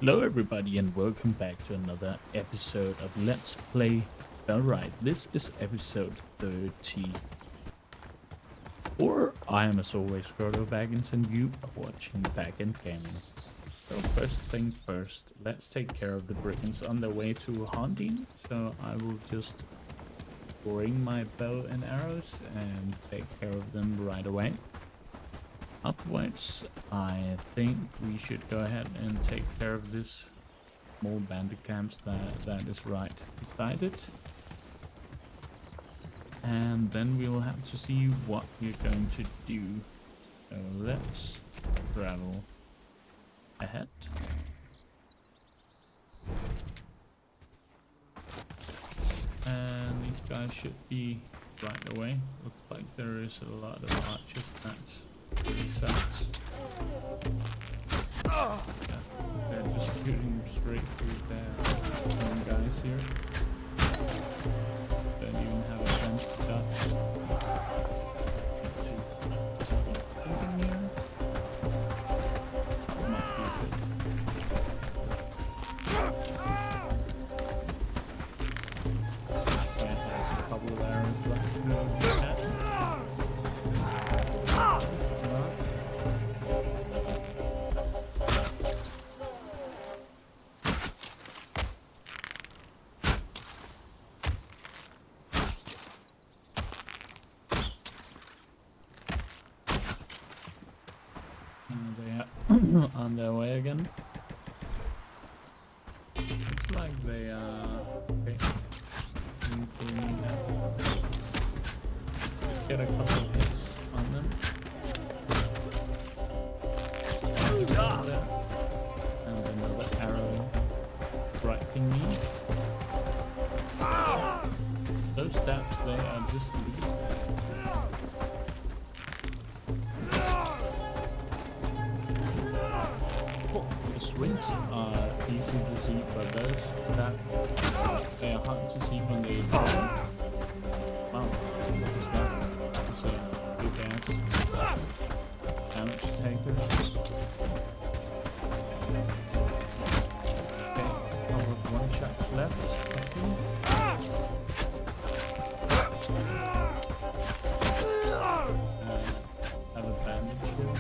Hello everybody and welcome back to another episode of Let's Play Bellwright. This is episode 30. Or I am as always Frodo Baggins and you are watching Bagendgaming. So first thing first, let's take care of the Brigands on their way to Haerndean. So I will just bring my bow and arrows and take care of them right away. Afterwards, I think we should go ahead and take care of this small bandit camps that is right beside it. And then we'll have to see what we're going to do. So let's travel ahead. And these guys should be right away. Looks like there is a lot of archers. That's sucks. Yeah, they're just shooting straight through their own guys here. Don't even have a chance to dodge. That might be good. So there's a couple of arrows left to go at. On their way again. Looks like they are okay. Get a couple of hits on them. And another arrow striking me. Those stabs, they are just lethal. Swings are easy to see, but those that they are hard to see when they wow, what is that? It's a big ass damage taker. Okay, couple of one shots left. Have a bandage here.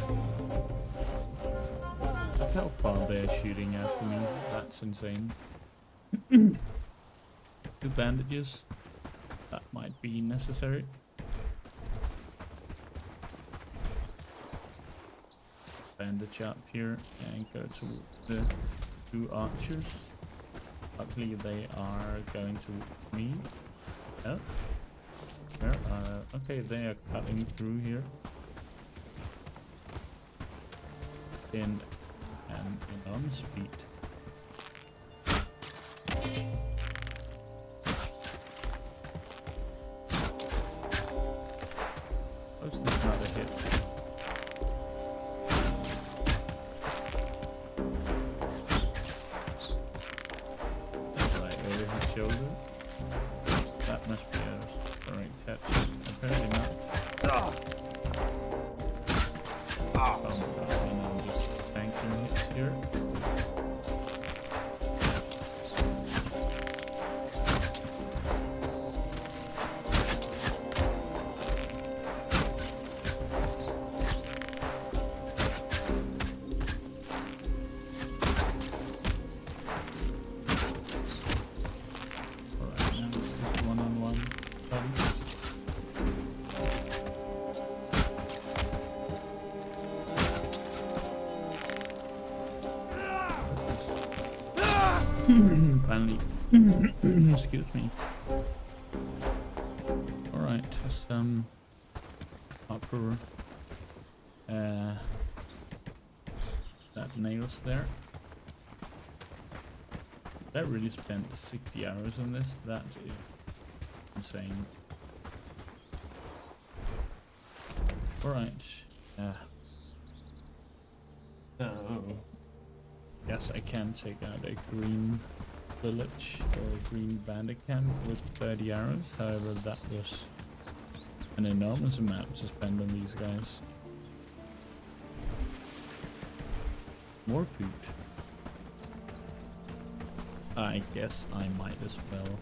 Look how far they're shooting after me. That's insane. 2 bandages. That might be necessary. Bandage up here and go to the 2 archers. Luckily they are going to me. Oh. Where okay, they are cutting through here. And on speed. Most is not a hit. Right over his shoulder. That must be a correct catch. Apparently not. And I'm just tanking hits here. Finally. Excuse me. Alright, some upper that nails there. That really spent 60 hours on this. That is insane. Alright. So yes, I can take out a green village or a green bandit camp with 30 arrows. However, that was an enormous amount to spend on these guys. More food. I guess I might as well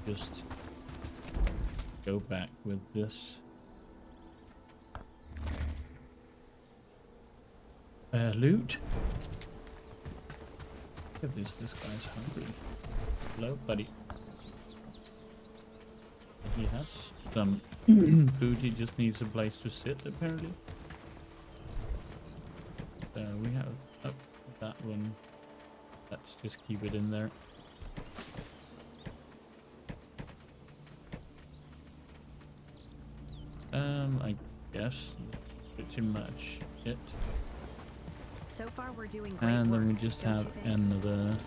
just go back with this. Loot. Look at this guy's hungry. Hello, buddy. He has some food, he just needs a place to sit, apparently. So we have that one. Let's just keep it in there. I guess pretty much it. So far we're doing great And work, then we just don't have you think? another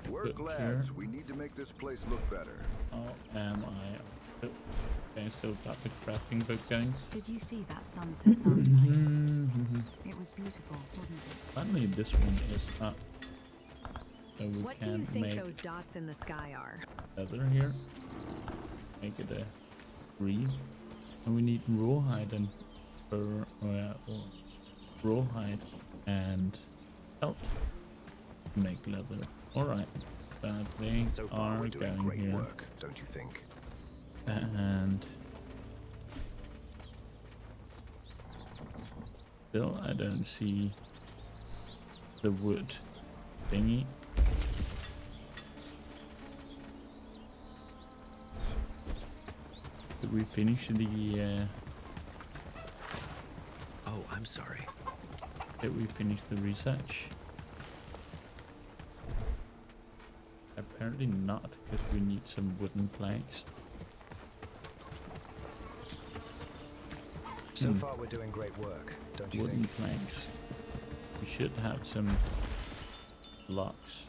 Work, lads. We need to make this place look better. Oh, am I? Oh, okay, still got the crafting book going. Did you see that sunset last night? It was beautiful, wasn't it? Finally, this one is up. So we What do you can think make those dots in the sky are? leather here. Make it a 3. And we need rawhide and fur, or rawhide and felt to make leather. Alright, so they So far, are we're doing going great here. work, don't you think? And still, I don't see the wood thingy. Did we finish the? Oh, I'm sorry. Did we finish the research? Apparently not, because we need some wooden planks. So far we're doing great work, don't you Wooden think? planks. We should have some blocks.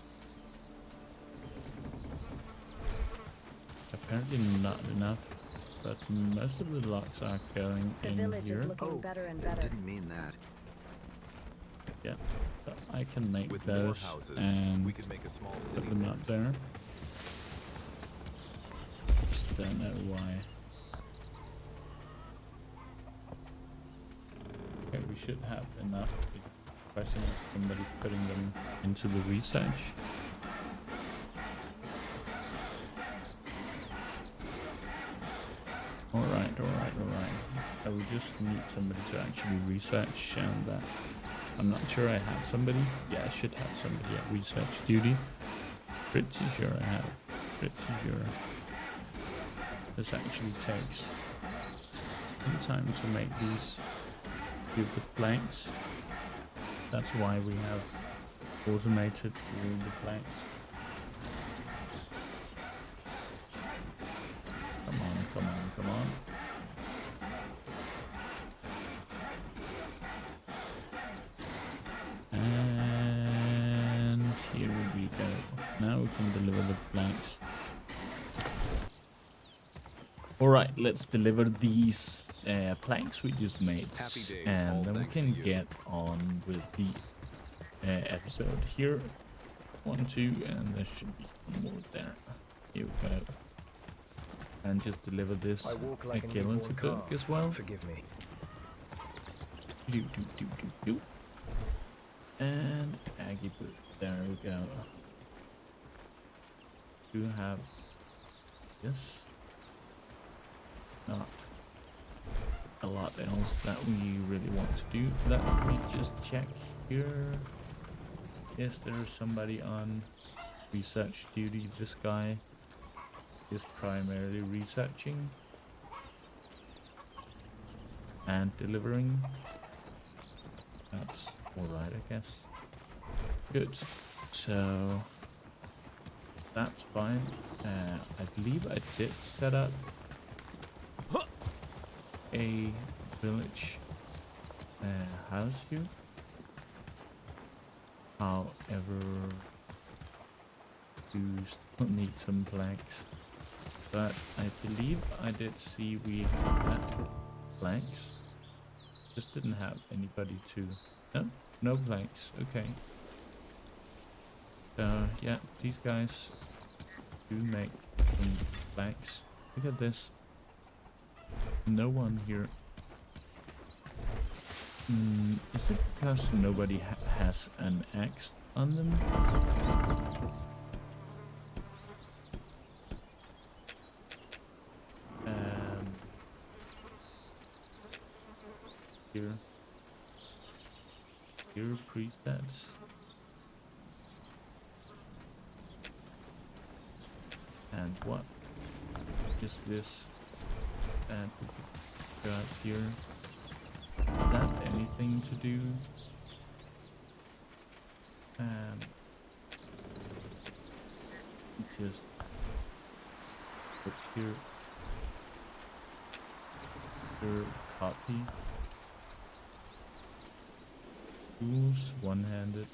Apparently not enough, but most of the blocks are going The in village here. is looking better and better. Didn't mean that. Yeah, so I can make With more those houses, and we could make a small put city. them up there. Just don't know why. Okay, we should have enough. The question is somebody putting them into the research. Alright. So we just need somebody to actually research, and I'm not sure I have somebody. Yeah, I should have somebody at research duty. Pretty sure I have. Pretty sure. This actually takes some time to make these with the planks. That's why we have automated all the planks. Come on. And here we go. Now we can deliver the planks. Alright, let's deliver these planks we just made. Happy days, And all then we thanks to can you. get on with the episode here. 1, 2, and there should be one more there. Here we go. And just deliver this I walk like a killer to newborn cook calf. as well. Forgive me. Do. And Aggie boot. There we go. Do have this. Not a lot else that we really want to do. Let me just check here. Yes, there's somebody on research duty. This guy is primarily researching and delivering. That's alright, I guess. Good. So that's fine. I believe I did set up a village house here. However, you still need some planks. But I believe I did see we had planks. Just didn't have anybody to... No planks. Okay. So yeah, these guys do make some planks. Look at this. No one here. Is it because nobody has an axe on them. Here presets. And what is this that we got here? Is that anything to do? Just put here copy. Tools, one-handed.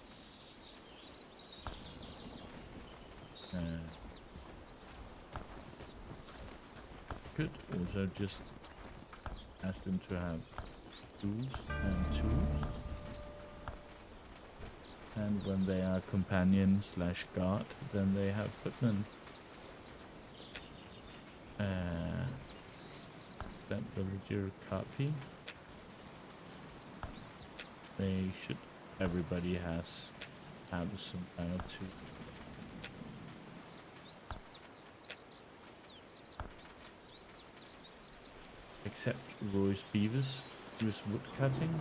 Could also just ask them to have tools and tools. And when they are companion slash guard, then they have footmen. That villager copy. They should. Everybody have some kind of tool. Except Roy's Beavers, who is woodcutting.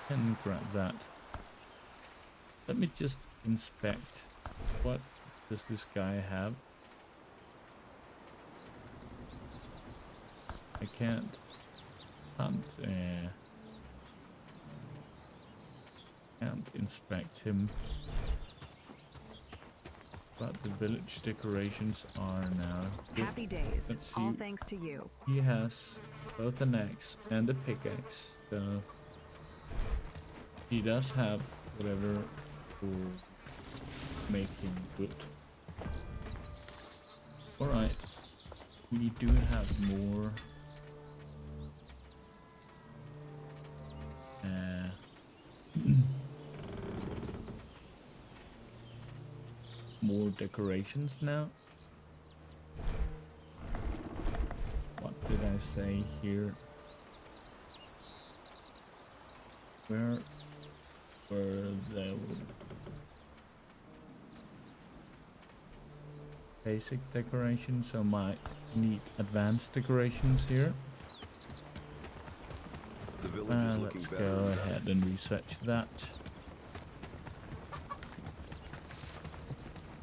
Can grab that. Let me just inspect. What does this guy have? I can't inspect him, but the village decorations are now good. Happy days. Let's see. All thanks to you. He has both an axe and a pickaxe, so he does have whatever for making wood. Alright, we do have more more decorations now. What did I say here? Where were the basic decorations? So might need advanced decorations here. The village is looking Let's better. go ahead and research that.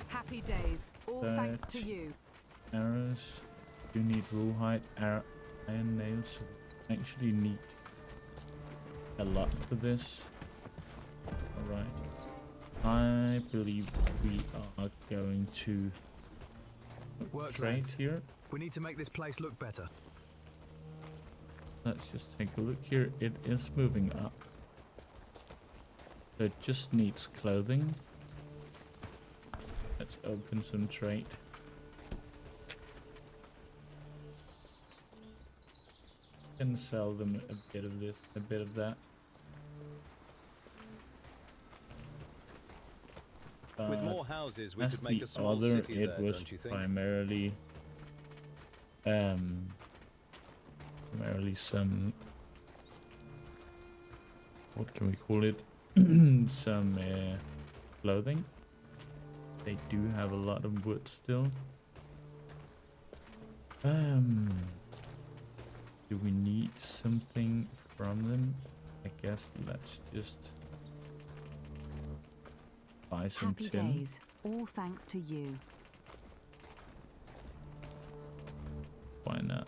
Happy days. All thanks to you. Arrows. You need rawhide, iron nails. So we actually need a lot for this. Alright. I believe we are going to Work, trade lads. here. We need to make this place look better. Let's just take a look here. It is moving up. It just needs clothing. Let's open some trade. Can sell them a bit of this, a bit of that. With more houses, we As could make the a small other, city it there, was don't you think? primarily some, what can we call it? Some clothing. They do have a lot of wood still. Do we need something from them? I guess let's just buy some Happy tin. days. All thanks to you. Why not?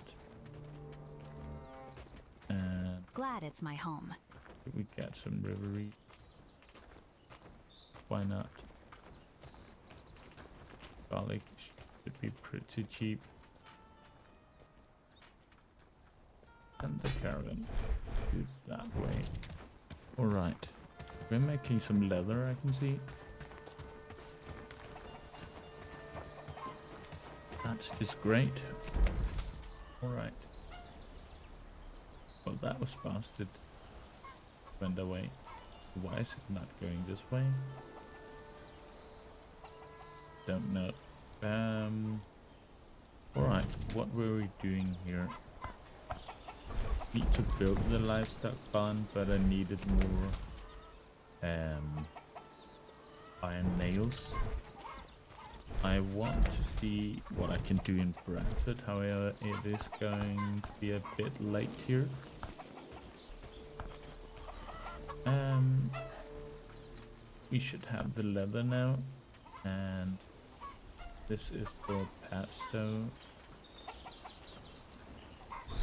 And Glad it's my home. we got some rivery. Why not? Garlic should be pretty cheap. And the caravan. Do it that way. Alright. We're making some leather, I can see. That's just great. Alright. Well, that was fast. It went away. Why is it not going this way? Don't know. Alright, what were we doing here? Need to build the livestock barn, but I needed more iron nails. I want to see what I can do in Bradford, however it is going to be a bit late here. We should have the leather now, and this is for Padstow.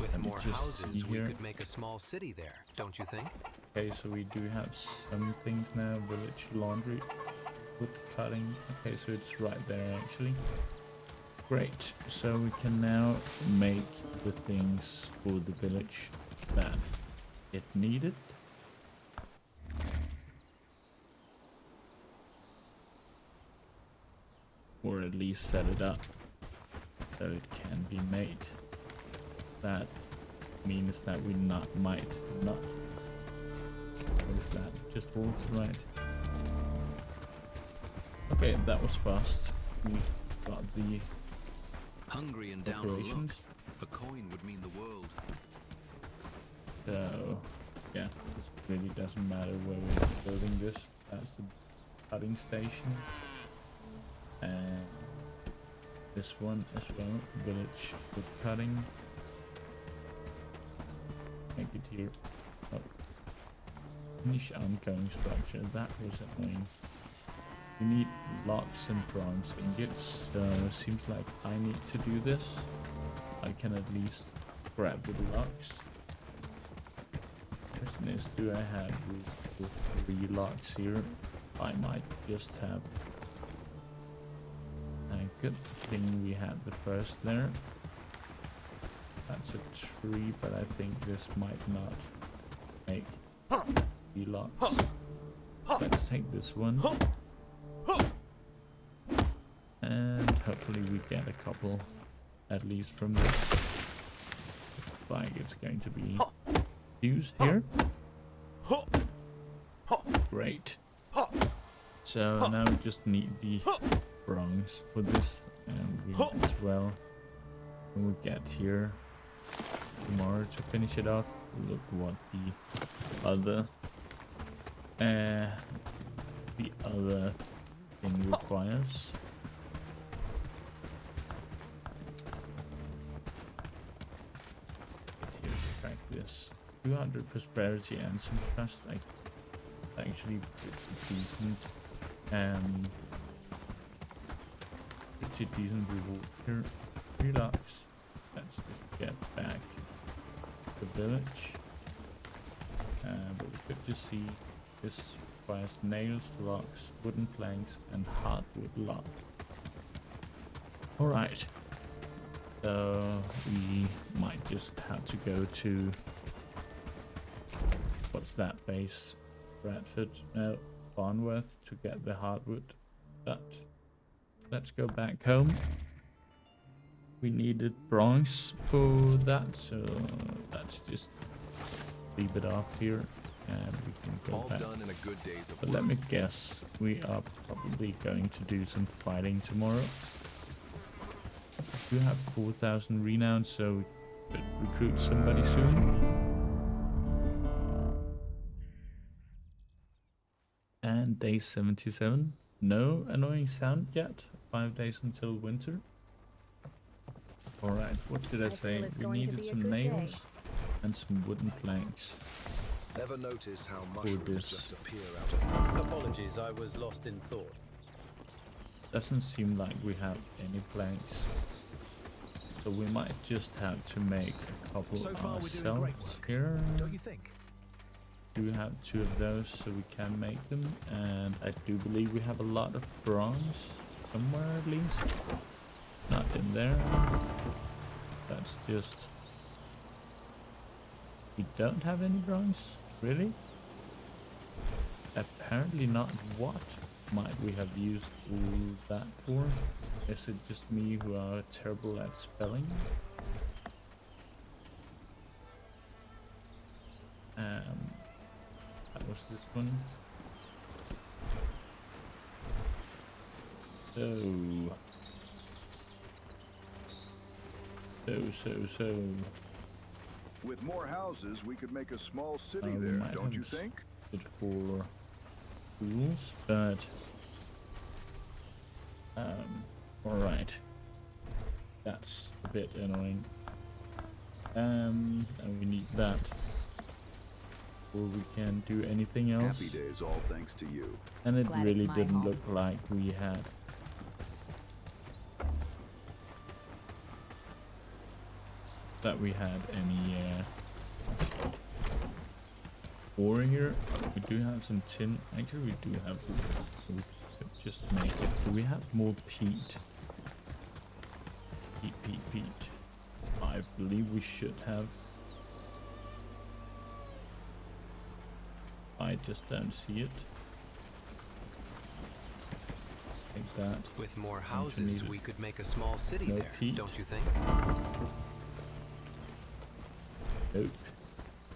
With Let me more just houses, see we here. could make a small city there, don't you think? Okay, so we do have some things now. Village laundry, wood cutting. Okay, so it's right there actually. Great. So we can now make the things for the village that it needed. Or at least set it up so it can be made. That means that we might not. What is that? Just walks right. Okay, that was fast. We got the Hungry and down on luck. operations. A coin would mean the world. So yeah, this really doesn't matter where we're building this. That's the cutting station. And this one as well, village wood cutting. Make it here. Oh. Finish ongoing structure. That was annoying. We need logs and bronze ingots. So seems like I need to do this. I can at least grab the logs. Question is, do I have with 3 logs here? I might just have. Good thing we had the first there. That's a tree, but I think this might not make 3 logs. Let's take this one. And hopefully we get a couple at least from this. Looks like it's going to be used here. Great. So now we just need the bronze for this, and we as well when we get here tomorrow to finish it off. Look what the other thing requires. Here, track this 200 prosperity and some trust. Actually pretty decent. Pretty decent reward here. 3 logs. Let's just get back to the village. But we could just see this requires nails, logs, wooden planks, and hardwood log. Alright. So we might just have to go to what's that base? Bradford, no, Farnworth to get the hardwood. But let's go back home. We needed bronze for that, so let's just leave it off here and we can go All back. done in a good day's of But work. let me guess, we are probably going to do some fighting tomorrow. We have 4,000 renown, so we could recruit somebody soon. And day 77. No annoying sound yet. 5 days until winter. Alright, what did I I say? feel it's We going to needed be a some good day. nails and some wooden planks. Ever notice how this. mushrooms just appear out of nowhere? Apologies, I was lost in thought. Doesn't seem like we have any planks. So we might just have to make a couple So far we're doing ourselves great work, here. don't you think? Do have 2 of those so we can make them, and I do believe we have a lot of bronze somewhere at least. Not in there. That's just we don't have any bronze, really? Apparently not. What might we have used all that for? Is it just me who are terrible at spelling? That was this one. So. With more houses, we could make a small city We there, might don't you have think? it for tools, but alright. That's a bit annoying. And we need that before we can do anything else. Happy days, all thanks to you. And it Glad really it's my didn't home. look like we had any ore here. We do have some tin. Actually, we do have. Oops, just make it. Do we have more peat? Peat. I believe we should have. I just don't see it. Like that. With more Don't you houses, need it? we could make a small city No there, peat? don't you think? Nope.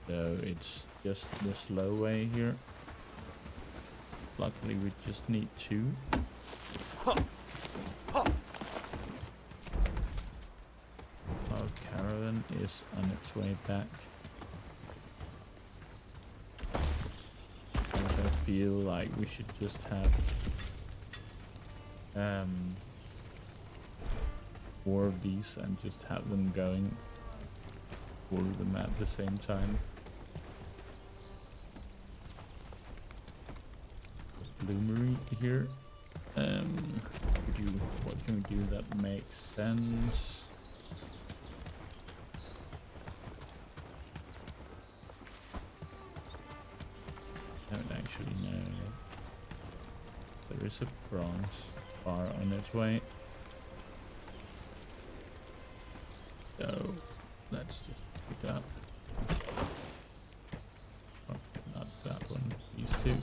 So it's just the slow way here. Luckily we just need 2. Our caravan is on its way back. I feel like we should just have 4 of these and just have them going, all of them at the same time. Bloomery here. What can we do that makes sense? I don't actually know. There is a bronze bar on its way. So let's just pick up. Oh, not that one. These 2.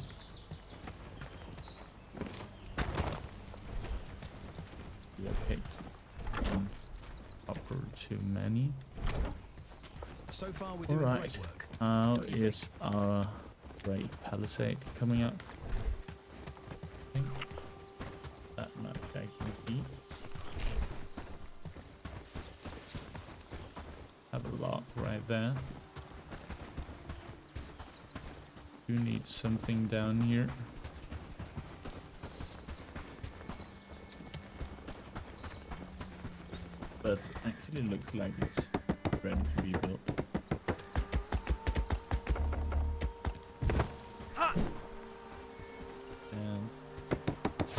Okay. Upper too many. So far, we're doing Alright. great work. How is our great Palisade coming up? I think that much I can keep. Have a lock right there. You need something down here. But actually looks like it's ready to be built. And I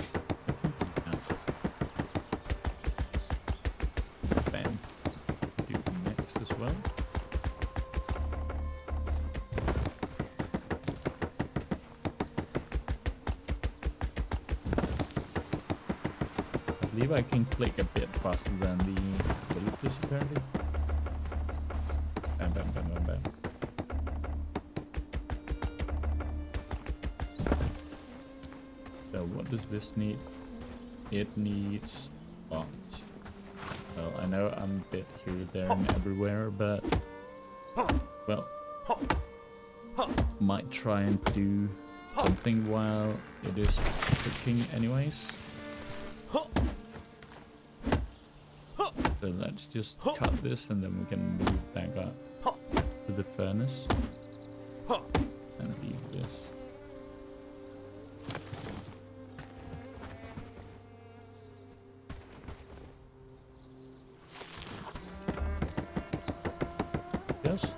can do that. Bam. Do next as well. I believe I can click a bit faster than the villagers apparently. Bam, bam, bam, bam, bam. So what does this need? It needs lots. Well, I know I'm a bit here, there, and everywhere, but well, might try and do something while it is cooking anyways. So let's just cut this and then we can move back up to the furnace and leave this. Just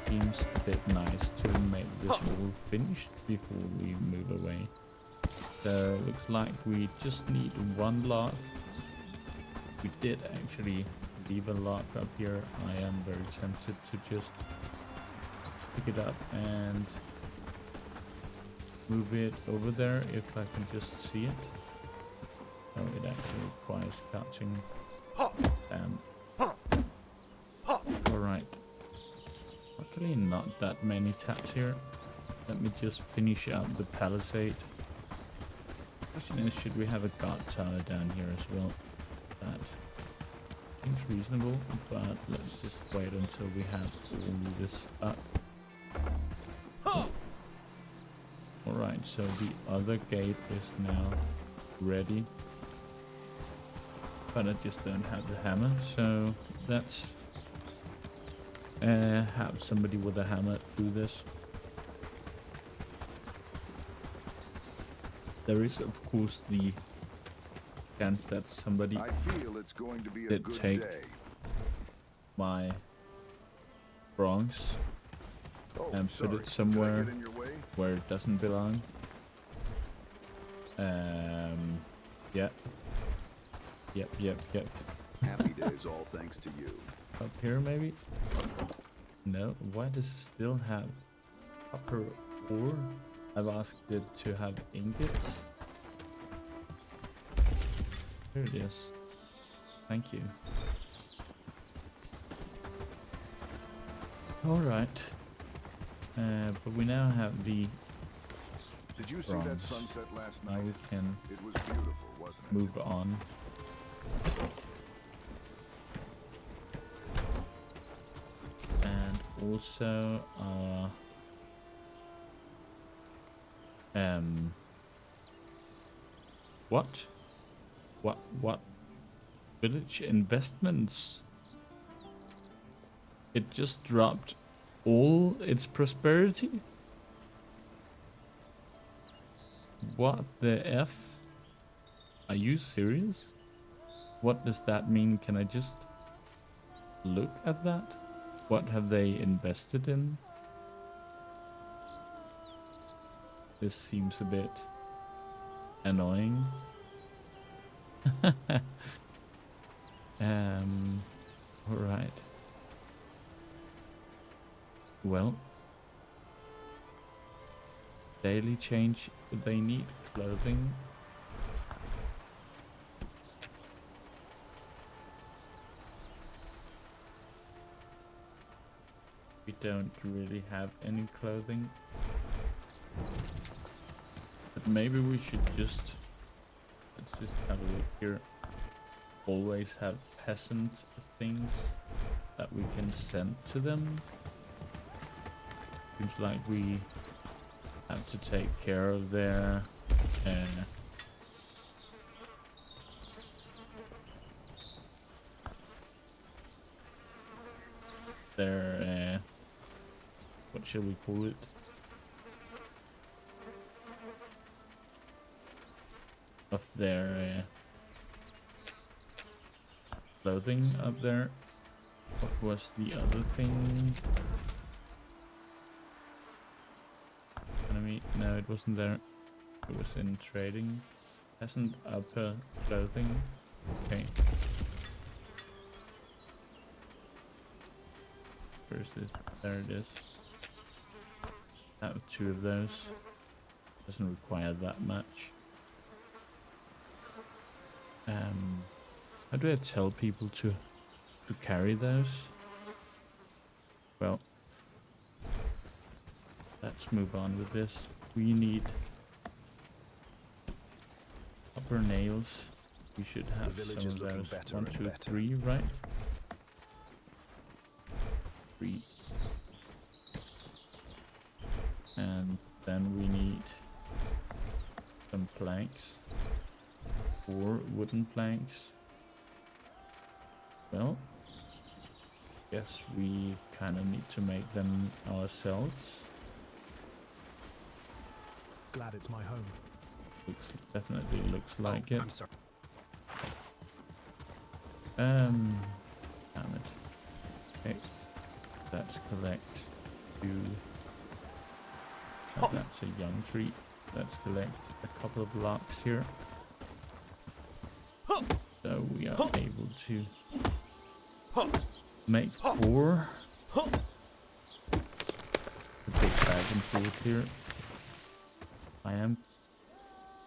seems a bit nice to make this all finished before we move away. So looks like we just need 1 lock. We did actually leave a lock up here. I am very tempted to just pick it up and move it over there if I can just see it. Oh, it actually requires cutting. Alright. Luckily not that many taps here. Let me just finish up the palisade. Question is, should we have a guard tower down here as well? That seems reasonable, but let's just wait until we have all this up. Alright, so the other gate is now ready. But I just don't have the hammer, so let's have somebody with a hammer do this. There is, of course, the chance that somebody I feel it's going to be a did good take day. my bronze Oh, and put sorry. it Did I somewhere get in your way? where it doesn't belong. Yeah. Yep. Happy days, all thanks to you. Up here, maybe? No. Why does it still have copper ore? I've asked it to have ingots. Here it is. Thank you. Alright. But we now have the Did you see that bronze. sunset last Now night? we can It was beautiful, wasn't it? move on. And also, what village investments? It just dropped all its prosperity? What the F? Are you serious? What does that mean? Can I just look at that? What have they invested in? This seems a bit annoying. Alright. Well, daily change. They need clothing. We don't really have any clothing. But maybe we should just... Let's just have a look here. Always have peasant things that we can send to them. Seems like we have to take care of their... what shall we call it? Of their clothing up there. What was the other thing? Enemy? No, it wasn't there. It was in trading. Peasant upper clothing. Okay. Where's this? There it is. Have 2 of those. Doesn't require that much. How do I tell people to carry those? Well, let's move on with this. We need copper nails. We should have village some is of looking those. better 1, and 2, better. 3, right? 3. And then we need some planks. 4 wooden planks. Well, guess we kind of need to make them ourselves. Glad it's my home. Definitely looks like it. I'm sorry. Damn it. Okay, let's collect 2. That's a young tree. Let's collect a couple of blocks here. So we are able to make 4. A big bag and forth here. I am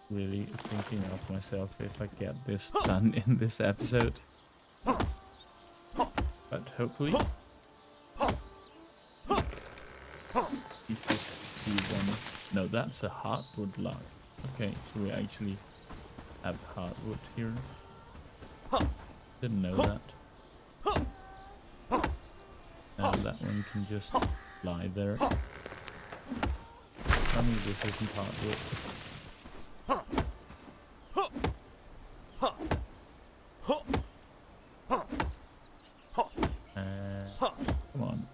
really thinking of myself if I get this done in this episode. But hopefully he's just the one. No, that's a hardwood log. Okay, so we actually have hardwood here. Didn't know that. Now that one can just lie there. Tell me this isn't hardwood. Come on.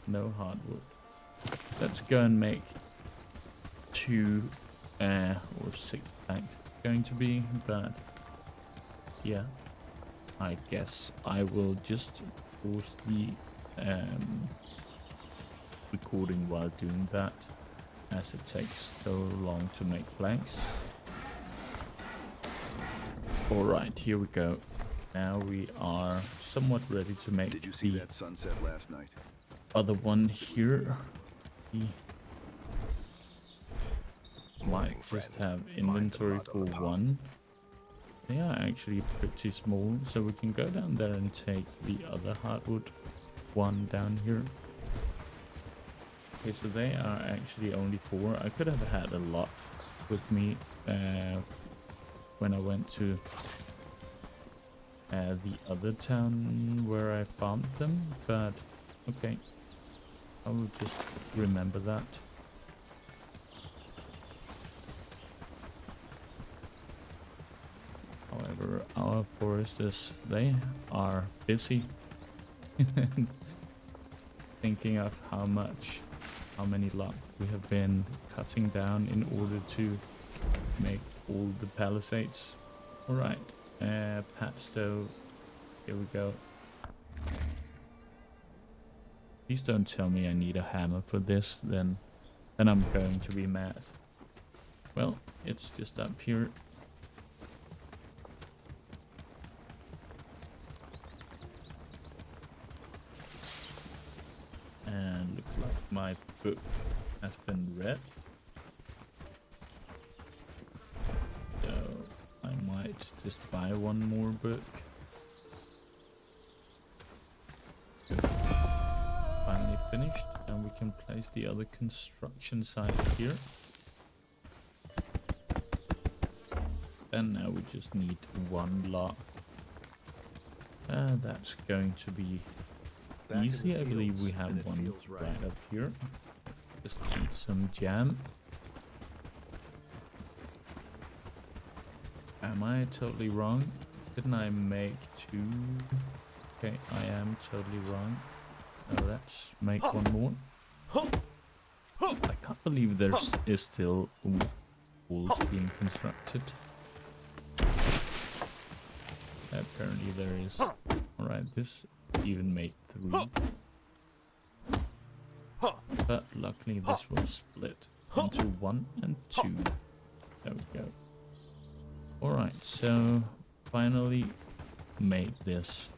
No hardwood. Let's go and make 2 or 6 packed going to be, but yeah, I guess I will just pause the recording while doing that, as it takes so long to make planks. Alright, here we go. Now we are somewhat ready to make Did you see the that sunset last night? other one here. We might just have inventory for one. They are actually pretty small, so we can go down there and take the other hardwood one down here. Okay, so they are actually only 4. I could have had a lot with me when I went to the other town where I found them, but okay, I will just remember that. However, our foresters, they are busy thinking of how many logs we have been cutting down in order to make all the palisades. Alright, Padstow, here we go. Please don't tell me I need a hammer for this, then I'm going to be mad. Well, it's just up here. And looks like my book has been read. So I might just buy one more book. Finally finished, and we can place the other construction site here. And now we just need one lot. That's going to be easy. I believe we have one right up here. Just need some jam. Am I totally wrong? Didn't I make 2? Okay, I am totally wrong. Now let's make one more. I can't believe there is still walls being constructed. Apparently there is. Alright, this even made 3. But luckily this was split into 1 and 2. There we go. Alright, so finally made this.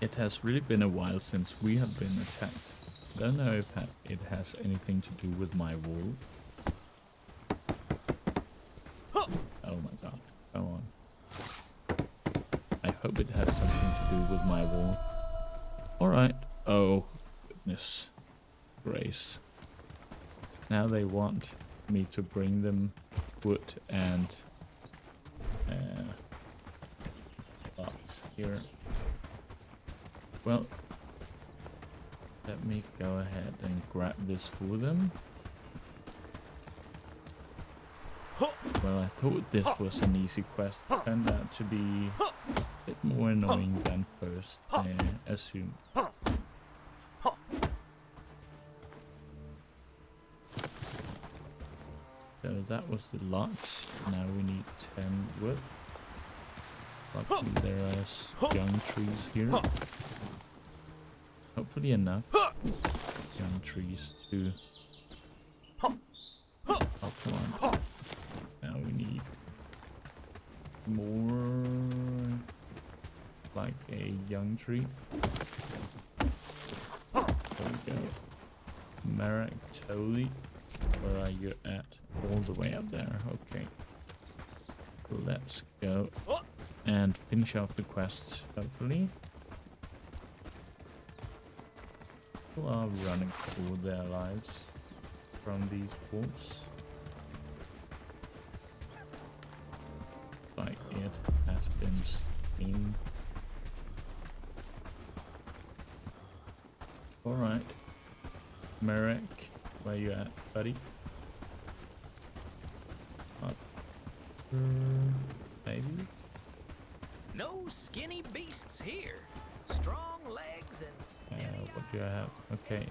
It has really been a while since we have been attacked. I don't know if it has anything to do with my wall. Oh my god, come on. I hope it has something to do with my wall. Alright. Oh, goodness grace. Now they want me to bring them wood and logs here. Well, let me go ahead and grab this for them. Well, I thought this was an easy quest. It turned out to be a bit more annoying than first assumed. So that was the lots. Now we need 10 wood. Luckily there are young trees here. Hopefully enough young trees to... Oh, come on. Now we need more, like a young tree. There we go. Marek, Toli, where are you at? All the way up there. Okay. Let's go and finish off the quests, hopefully. People are running for their lives from these wolves. Like it has been seen. Alright. Marek, where you at, buddy? Up. Maybe? No skinny many beasts here. Strong legs and steady What do I have? Okay.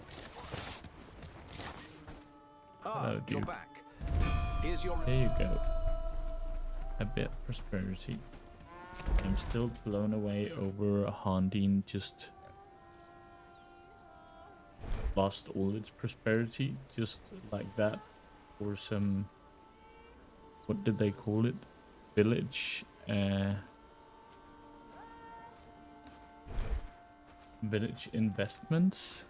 Ah, Hello, you're dude. back. Here's your... There you go. A bit of prosperity. I'm still blown away over Haerndean just lost all its prosperity just like that for some, what did they call it? Village village investments.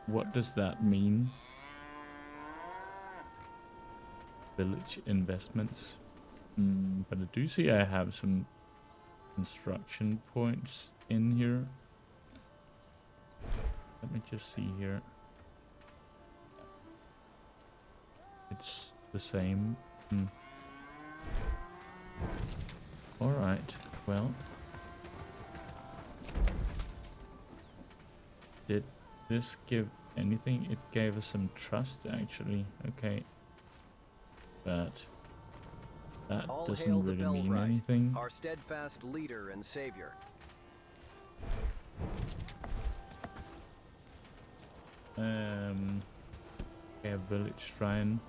What does that mean? Village investments. But I do see I have some construction points in here. Let me just see here. It's the same. Alright, well. Did this give anything? It gave us some trust, actually. Okay. But that All hail doesn't the really mean Bellwright, anything. our steadfast leader and savior. Okay, a village shrine.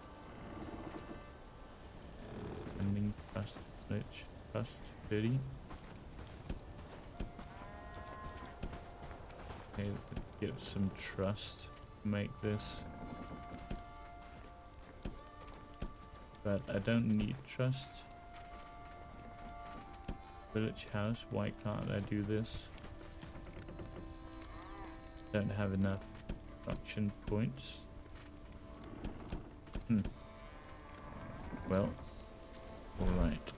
Ending trust village. Trust 30. Okay, get some trust to make this. But I don't need trust. Village house, why can't I do this? Don't have enough construction points. Well, alright.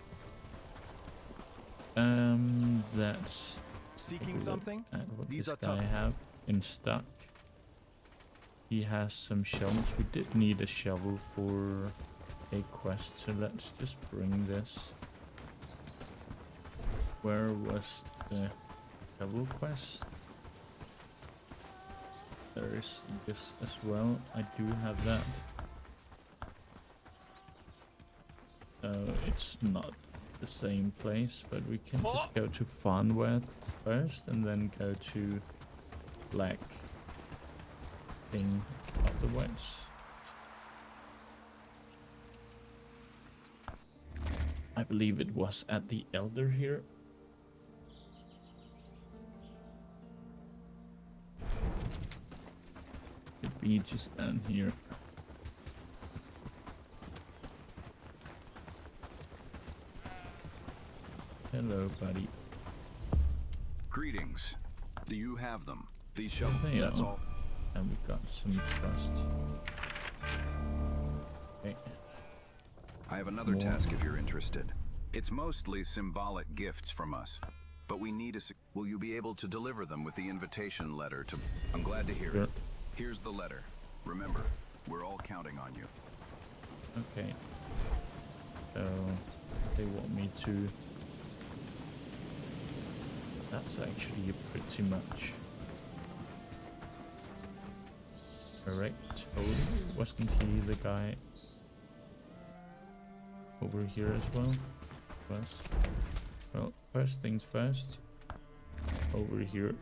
That's Seeking something? at what These this are guy tough. have in stock. He has some shovels. We did need a shovel for a quest, so let's just bring this. Where was the shovel quest? There's this as well. I do have that. It's not the same place, but we can just go to Farnworth first and then go to Black thing afterwards. I believe it was at the Elder here. Could be just down here. Hello, buddy. Greetings. Do you have them? These shovels. There you That's are. all. And we got some trust. Okay. I have another More. task if you're interested. It's mostly symbolic gifts from us, but we need a. Will you be able to deliver them with the invitation letter to? I'm glad to hear Sure. it. Here's the letter. Remember, we're all counting on you. Okay. So they want me to. That's actually pretty much correct. Oh, wasn't he the guy over here as well? Was. Well, first things first. Over here.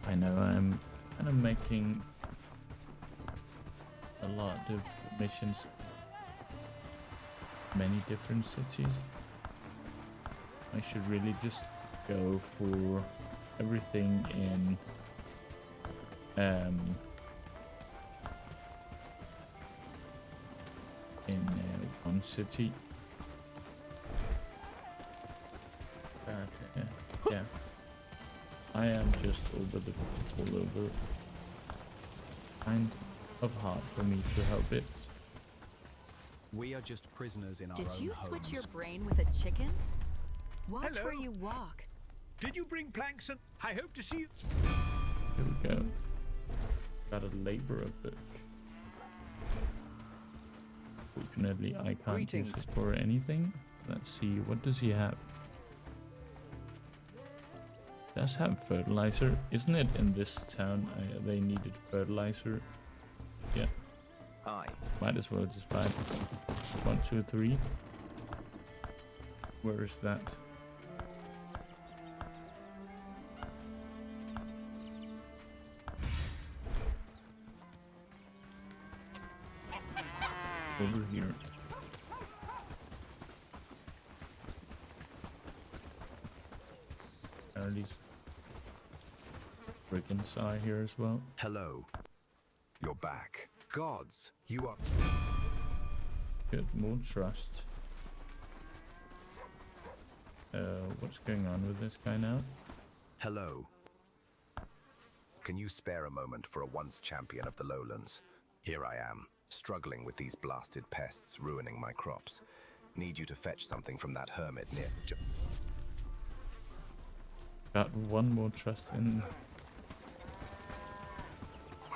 I know I'm kind of making a lot of missions, many different cities. I should really just go for everything in one city. Yeah. I am just all over. Kind of hard for me to help it. We are just prisoners in our Did own you homes. switch your brain with a chicken? Watch Hello. where you walk. Did you bring planks and I hope to see you. Here we go. Got a laborer book. Fortunately, I can't use Greetings. it for anything. Let's see, what does he have? Does have fertilizer, isn't it? In this town, they needed fertilizer. Yeah. Aye. Might as well just buy 1, 2, 3. Where is that? Over here. There are these Brigands are here as well. Hello. You're back. Gods, you are... Good, more trust. What's going on with this guy now? Hello. Can you spare a moment for a once champion of the lowlands? Here I am, struggling with these blasted pests ruining my crops. Need you to fetch something from that hermit near... Got one more trust in.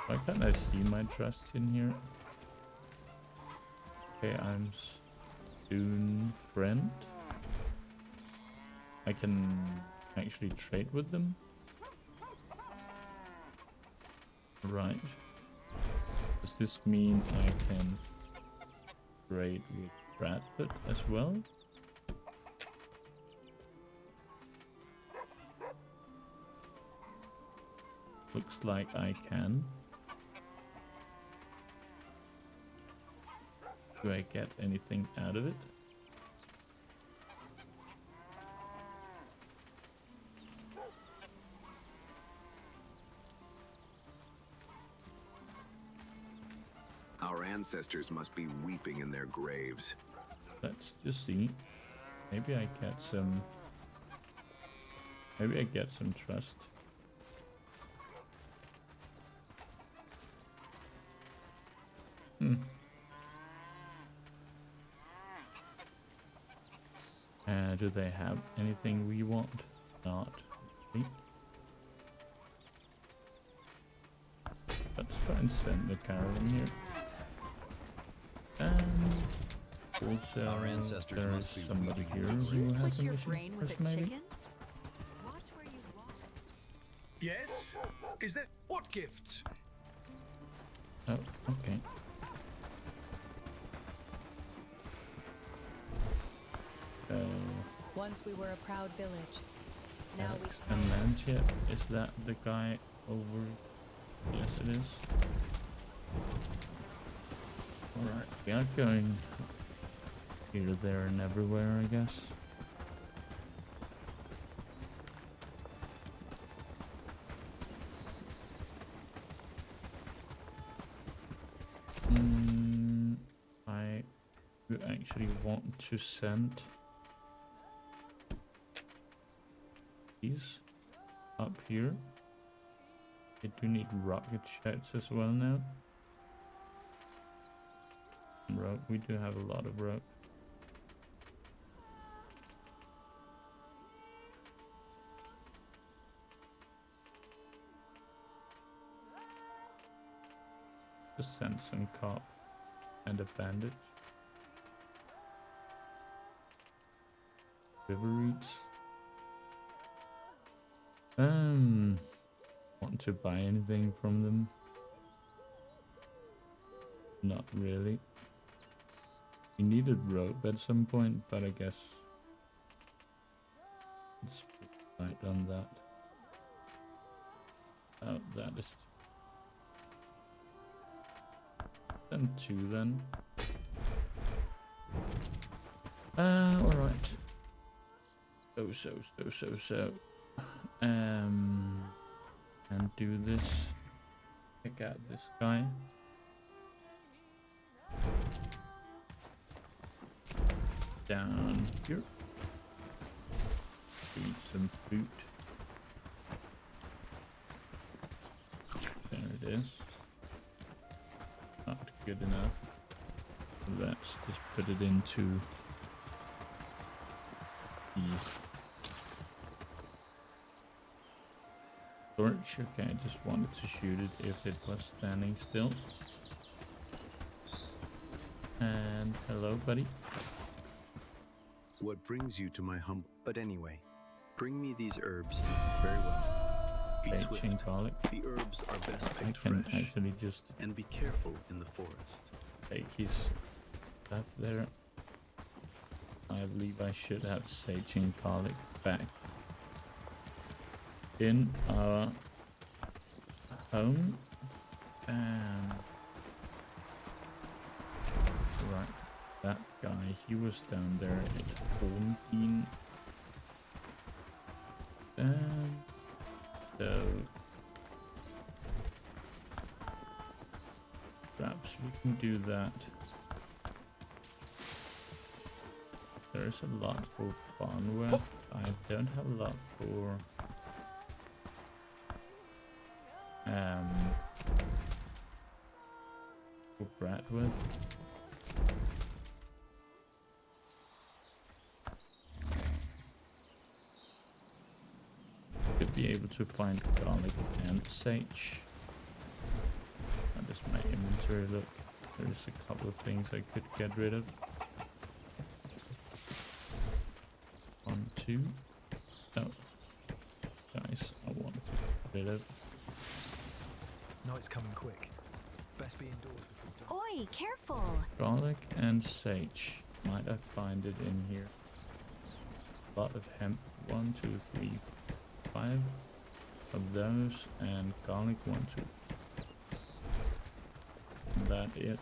Why can't I see my trust in here? Okay, I'm soon friend. I can actually trade with them. Right. Does this mean I can trade with Bradford as well? Looks like I can. Do I get anything out of it? Our ancestors must be weeping in their graves. Let's just see. Maybe I get some... Maybe I get some trust. Do they have anything we want? Not. Okay. Let's try and send the caravan here. And also, Our ancestors there's must be somebody here Did who you has switch some your mission brain for with us, a maybe? chicken? Watch where you walk. Yes? Is that what gifts? Oh, okay. Once we were a proud village. Now Alex and Mantia, is that the guy over? Yes, it is. Alright, we are going here, there, and everywhere, I guess. I do actually want to send these up here. I do need rocket shots as well now. Rope, we do have a lot of rope. Just send some cop and a bandage. River reeds. Want to buy anything from them? Not really. We needed rope at some point, but I guess it's right on that. Oh, that is. And 2 then. Alright. So. And do this. Check out this guy. Down here. Eat some fruit. There it is. Not good enough. Let's just put it into the torch. Okay, I just wanted to shoot it if it was standing still. And hello, buddy. What brings you to my humble... But anyway, bring me these herbs. Very well. Be Fetching swift. garlic. The herbs are best I picked can fresh. actually just And be careful in the forest. take his stuff there. I believe I should have sage and garlic back in our home. And right, that guy, he was down there at Haerndean. So perhaps we can do that. There's a lot for Farnworth. I don't have a lot for Bradford. Could be able to find garlic and sage. How does my inventory look? There's a couple of things I could get rid of. 1, 2. Oh, guys, I want to get rid of. Night's coming quick. Best be indoors before dark. Oi, careful! Garlic and sage. Might I find it in here? A lot of hemp. 1, 2, 3, 5 of those, and garlic 1, 2. And that it.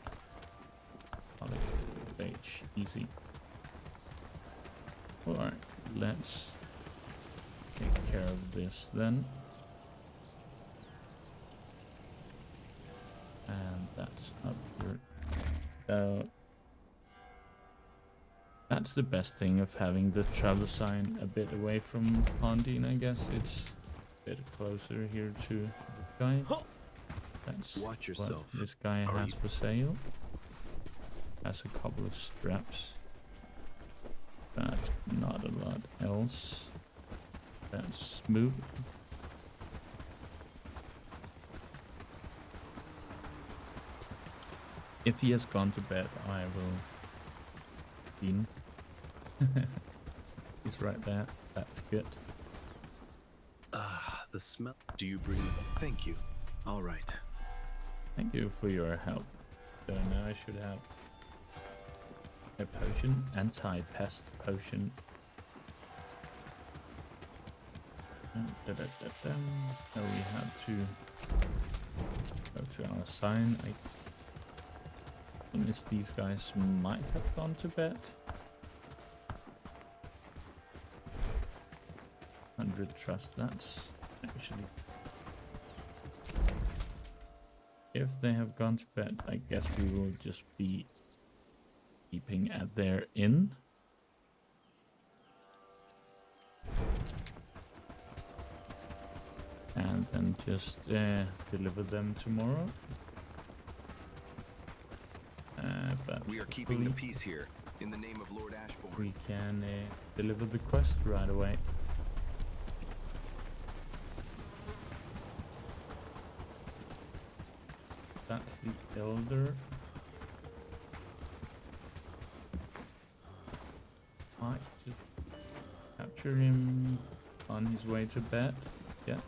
Garlic, sage, easy. Alright, let's take care of this then. And that's up here. So that's the best thing of having the travel sign a bit away from Haerndean, I guess. It's a bit closer here to the guy. That's Watch what yourself. this guy has for sale. Has a couple of straps. But not a lot else. That's smooth. If he has gone to bed, I will clean. He's right there. That's good. Ah, the smell. Do you bring? Thank you. All right. Thank you for your help. So now I should have a potion, anti-pest potion. So we have to go to our sign. Unless these guys might have gone to bed. 100 trust, that's actually... If they have gone to bed, I guess we will just be keeping at their inn. And then just deliver them tomorrow. But We are keeping the peace here, in the name of Lord Ashbourne. we can deliver the quest right away. That's the elder. I just capture him on his way to bed. Yeah.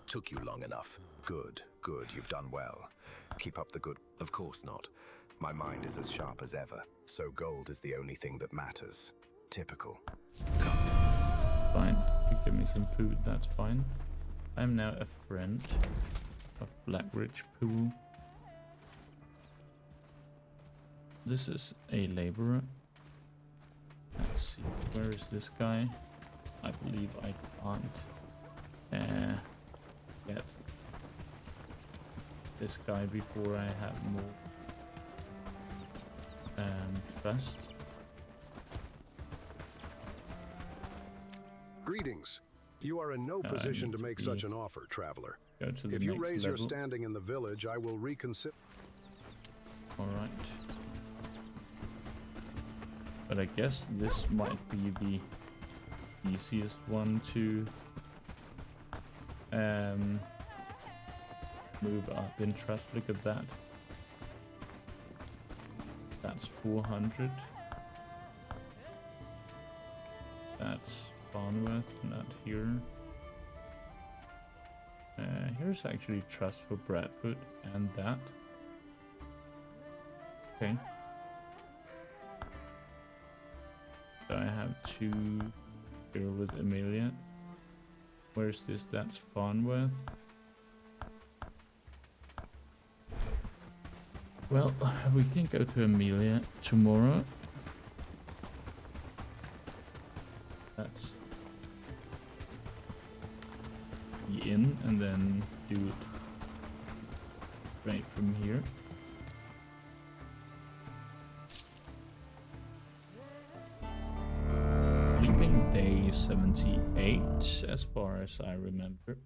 Took you long enough. Good, good, you've done well. Keep up the good. Of course not. My mind is as sharp as ever, so gold is the only thing that matters. Typical. Fine. You give me some food, that's fine. I'm now a friend of Blackridgepool. This is a laborer. Let's see, where is this guy? I believe I can't get this guy before I have more trust. Greetings. You are in no position to make such an offer, traveler. Go to the If you next raise your level. standing in the village, I will reconsider. Alright. But I guess this might be the easiest one to move up in trust. Look at that. That's 400. That's Farnworth, not here. Here's actually trust for Bradford and that. Okay. So I have 2 here with Amelia. Where's this? That's Farnworth. Well, we can go to Amelia tomorrow. That's the inn, and then do it right from here. Sleeping day 78, as far as I remember.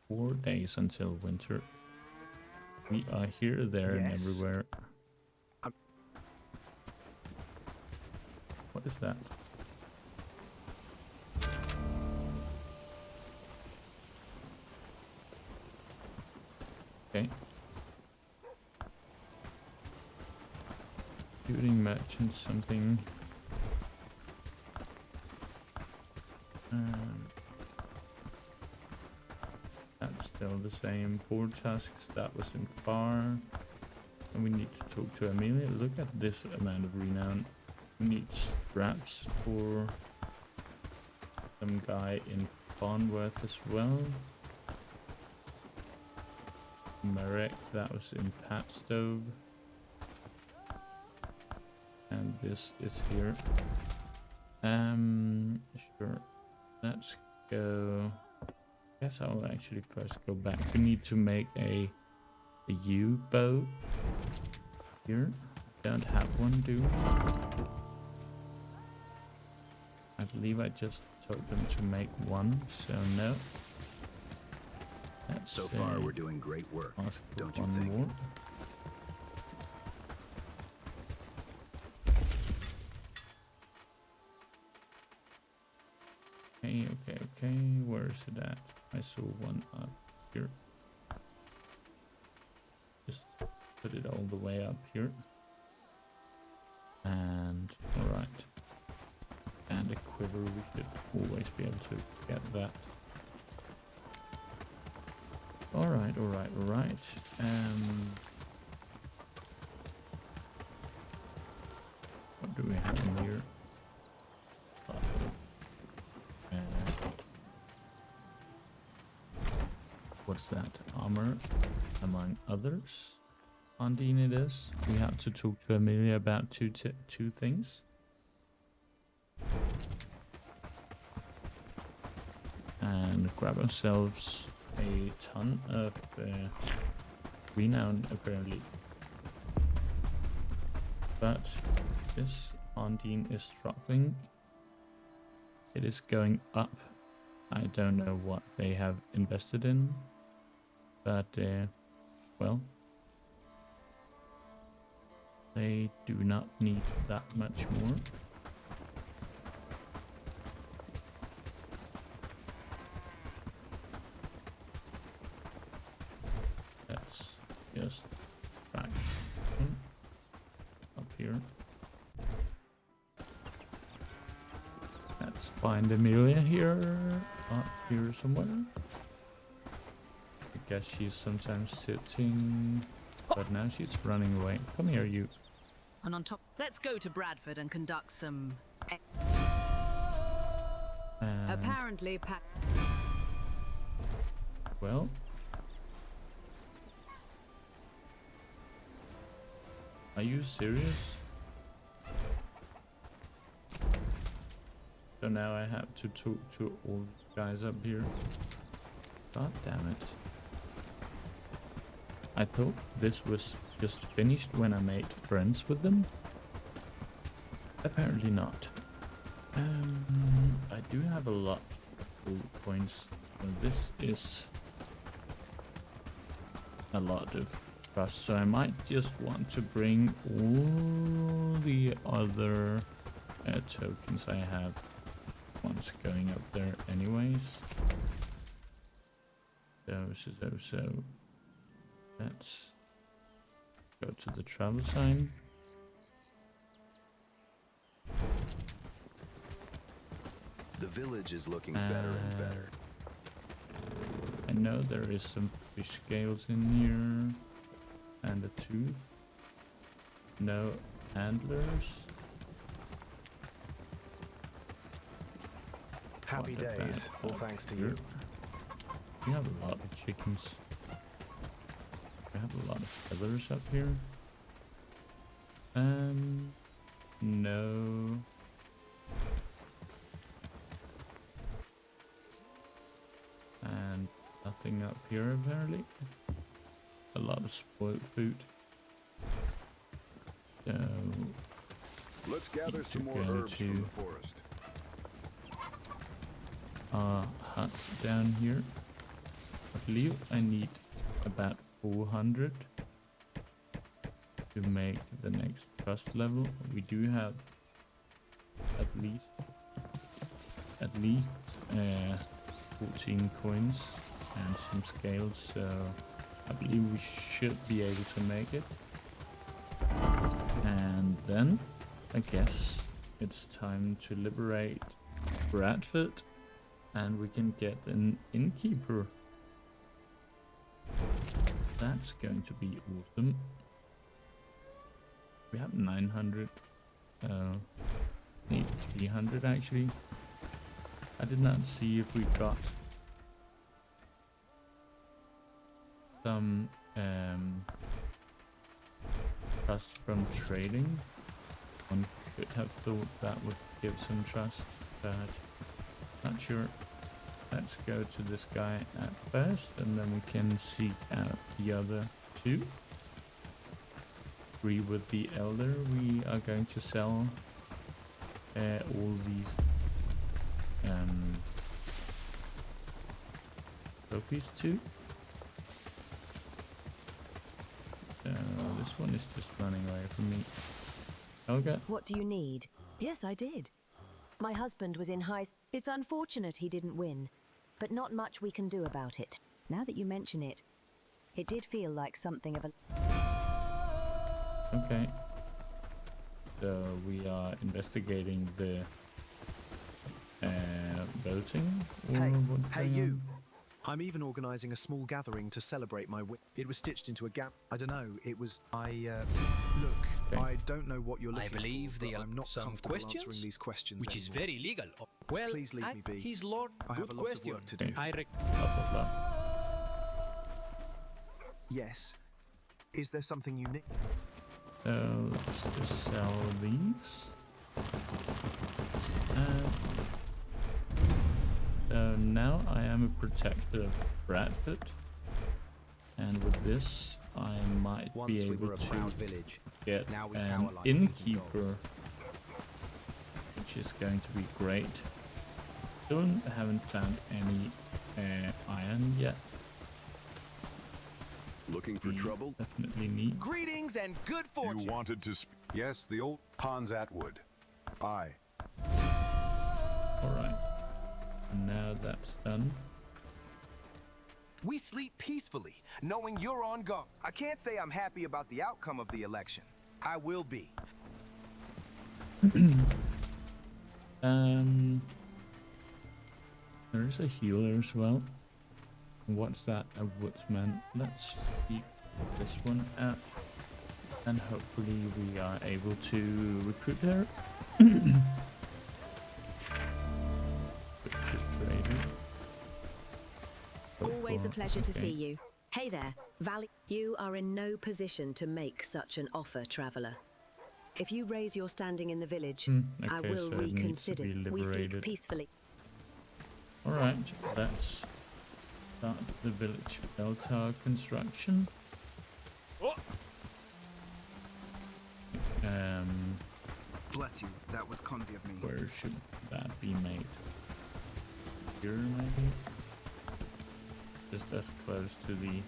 4 days until winter. We are here, there, and everywhere. What is that? Okay. Shooting merchant something. That's still the same. Board tasks, that was in far. And we need to talk to Amelia. Look at this amount of renown. We need straps for some guy in Farnworth as well. Marek, that was in Padstow. And this is here. Sure. Let's go. Guess I'll actually first go back. We need to make a U-boat here. Don't have one, do we? I believe I just told them to make one, so no. So far, we're doing great work, don't you think? More. Okay. Where is it at? I saw one up here. Just put it all the way up here. And alright. And a quiver, we should always be able to get that. Alright. What do we have in here? What's that? Armor, among others. Haerndean it is. We have to talk to Amelia about two things. And grab ourselves a ton of renown, apparently. But this Haerndean is struggling. It is going up. I don't know what they have invested in. But, well, they do not need that much more. Let's just back up here. Let's find Amelia here, up here somewhere. I guess she's sometimes sitting, but now she's running away. Come here, you. And on top, let's go to Bradford and conduct some. Apparently, well, are you serious? So now I have to talk to all the guys up here. God damn it. I thought this was just finished when I made friends with them. Apparently not. I do have a lot of points. This is a lot of trust, so I might just want to bring all the other tokens I have once going up there anyways. So let's go to the travel sign. The village is looking better and better. I know there is some fish scales in here. And a tooth. No antlers. Happy What a days, bad all thanks to here. you. We have a lot of chickens. We have a lot of feathers up here. No. And nothing up here apparently. A lot of spoiled food. So Let's gather need to some more go herbs from to the forest. hut down here. I believe I need about 400 to make the next trust level. We do have at least 14 coins and some scales, so I believe we should be able to make it. And then I guess it's time to liberate Bradford and we can get an innkeeper. That's going to be awesome. We have 900. Need 300 actually. I did not see if we got some trust from trading. One could have thought that would give some trust, but not sure. Let's go to this guy at first and then we can seek out the other two. Agree with the elder, we are going to sell all these trophies too. This one is just running away from me. Helga? What do you need? Yes, I did. My husband was in high... It's unfortunate he didn't win, but not much we can do about it. Now that you mention it, it did feel like something of a... Okay. So we are investigating the voting. Or Hey you! I'm even organising a small gathering to celebrate my win. It was stitched into a gap. I don't know. It was. Look. Okay. I don't know what you're looking I believe for. there I'm not some comfortable questions, answering these questions which is anymore. very legal. Well, Please leave me be. His lord, I have good a lot question. of work to do. Okay. I Blah, blah, blah. Yes. Is there something you need? So let's just sell these. So now I am a protector of Bradford, and with this I might Once be we able were a to proud village. get Now we an power like peking innkeeper, dogs. which is going to be great. Still haven't found any iron yet. Looking for We trouble? definitely need. Greetings and good fortune. You wanted to Yes, the old Hans Atwood. Aye. Alright. Now that's done. We sleep peacefully, knowing you're on guard. I can't say I'm happy about the outcome of the election. I will be. There is a healer as well. What's that? A woodsman. Let's keep this one out. And hopefully we are able to recruit her. Always a pleasure to see you. Hey there, Valley. You are in no position to make such an offer, traveller. If you raise your standing in the village, I okay, will so it needs to reconsider. be We sleep liberated. peacefully. Alright, let's start the village bell tower construction. Bless you. That was clumsy of me. Where should that be made? Here, maybe? Just as close to the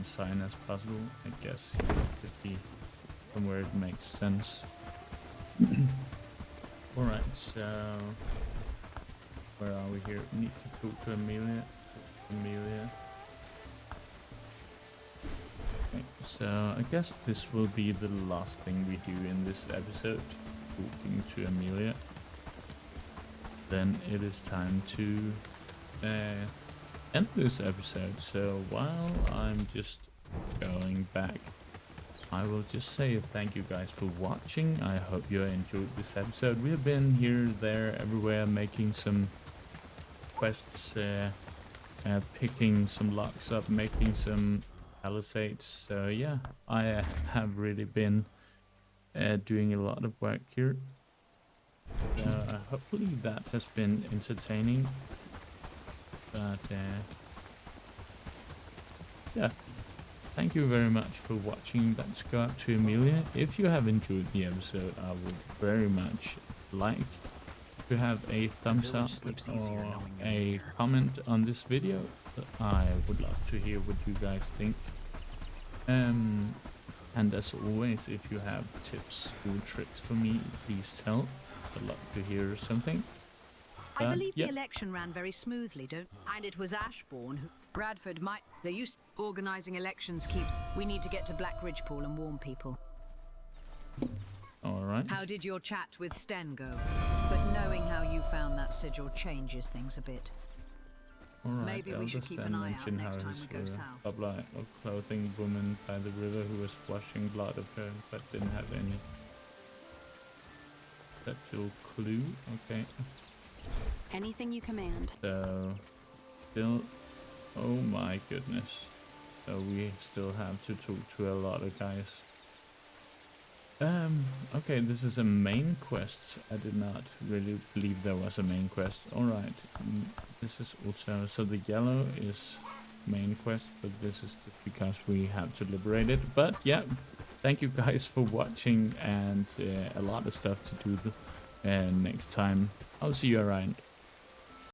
sign as possible. I guess it could be somewhere it makes sense. Alright, so where are we here? We need to talk to Amelia. Okay, so I guess this will be the last thing we do in this episode. talking to Amelia, then it is time to end this episode. So while I'm just going back, I will just say thank you guys for watching. I hope you enjoyed this episode. We have been here, there, everywhere, making some quests, picking some locks up, making some palisades. So yeah, I have really been doing a lot of work here. Hopefully that has been entertaining. But yeah, thank you very much for watching. Let's go up to Amelia. If you have enjoyed the episode, I would very much like to have a thumbs up or a comment on this video. I would love to hear what you guys think. And as always, if you have tips or tricks for me, please tell. I'd love to hear something. I believe the election ran very smoothly, and it was Ashbourne who... Bradford might... They're used to organising elections. We need to get to Blackridgepool and warn people. Alright. How did your chat with Sten go? But knowing how you found that sigil changes things a bit. Alright, Maybe we should keep an eye out next time we go south. Supply of clothing woman by the river who was washing blood of her but didn't have any sexual clue. Okay. Anything you command. So, still, oh my goodness. So we still have to talk to a lot of guys. Okay, this is a main quest. I did not really believe there was a main quest. Alright, this is also, so the yellow is main quest, but this is just because we have to liberate it. But yeah, thank you guys for watching, and a lot of stuff to do next time. I'll see you around.